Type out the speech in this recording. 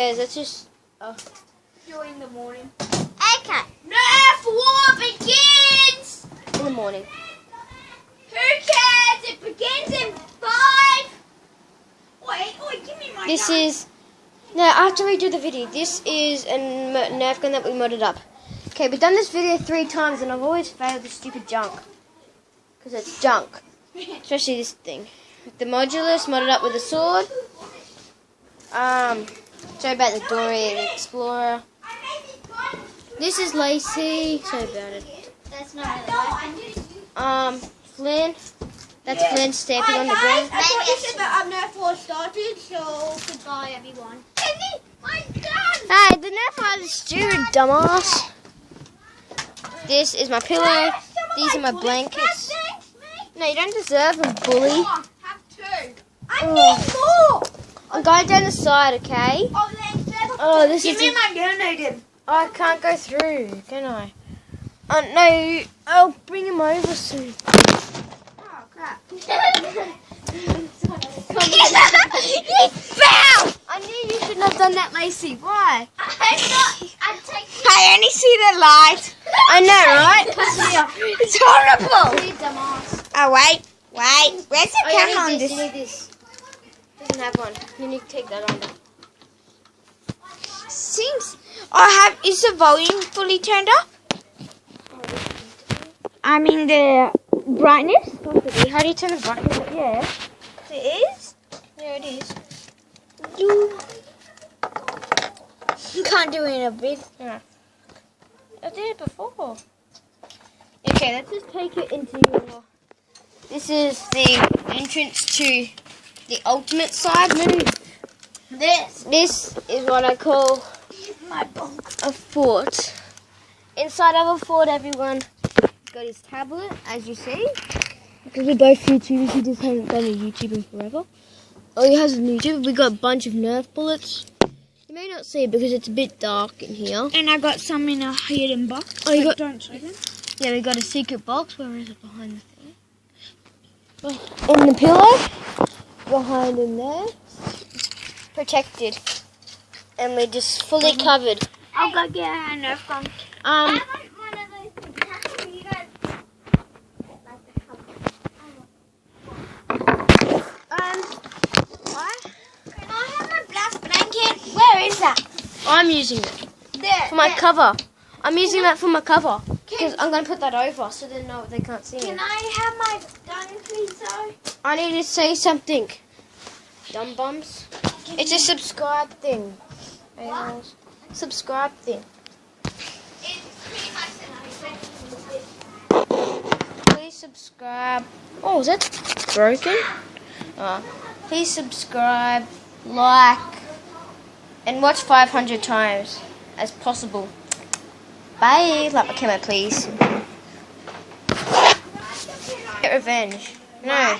Guys, let's just... During the morning. Okay. Nerf war begins! In the morning. Who cares? It begins in 5. Wait, give me my This gun. is... No, I have to redo the video. This is a Nerf gun that we modded up. Okay, we've done this video 3 times and I've always failed this stupid junk. Because it's junk. Especially this thing. The modulus modded up with a sword. Sorry about the Dory the Explorer. This is Lacey. Sorry about it. That's not really working. Flynn. That's Flynn stamping on the ground. I thought you said that Nerf war started, so goodbye everyone. My gun! Hey, the Nerf war is stupid, dumbass. This is my pillow. These are my blankets. No, you don't deserve them, bully. Have 2. I need more! I'm going down the side, okay? Oh, this Give is... me my gun again. I can't go through, can I? No, I'll bring him over soon. Oh, crap. You fell! I knew you shouldn't have done that, Lacey. Why? I only see the light. I know, right? It's horrible. Please, dumbass. Oh, wait. Where's the Oh, you camera on need this. this? You need this. Doesn't have one. You need to take that on. Seems... is the volume fully turned up? I mean the brightness? How do you turn the brightness up? Yeah. It is? Yeah, it is. You can't do it in a bit. Yeah. I did it before. Okay, let's just take it into your... This is the entrance to the ultimate side. Move. This is what I call My bunk. a fort. Inside of a fort, everyone got his tablet, as you see. Because we're both YouTubers, he just hasn't done a YouTube in forever. Oh, he has a YouTube. We got a bunch of Nerf bullets. You may not see it because it's a bit dark in here. And I got some in a hidden box. Oh, you got... Don't show them. Yeah, we got a secret box. Where is it? Behind the thing. In the pillow. Behind in there. Protected. And we're just fully covered. I'll go get a Nerf gun. I want one of those things. How can you guys like the What? Can I have my black blanket? Where is that? I'm using it There. for my cover. I'm using that for my cover. Because I'm going to put that over so they can't see Can it. I have my gun, please, though? I need to say something. Dumb bums. It's a subscribe thing. What? Subscribe thing. It's pretty much an Please subscribe. Oh, is that broken? Please subscribe, like, and watch 500 times as possible. Bye. Like my camera, please. Get revenge. No.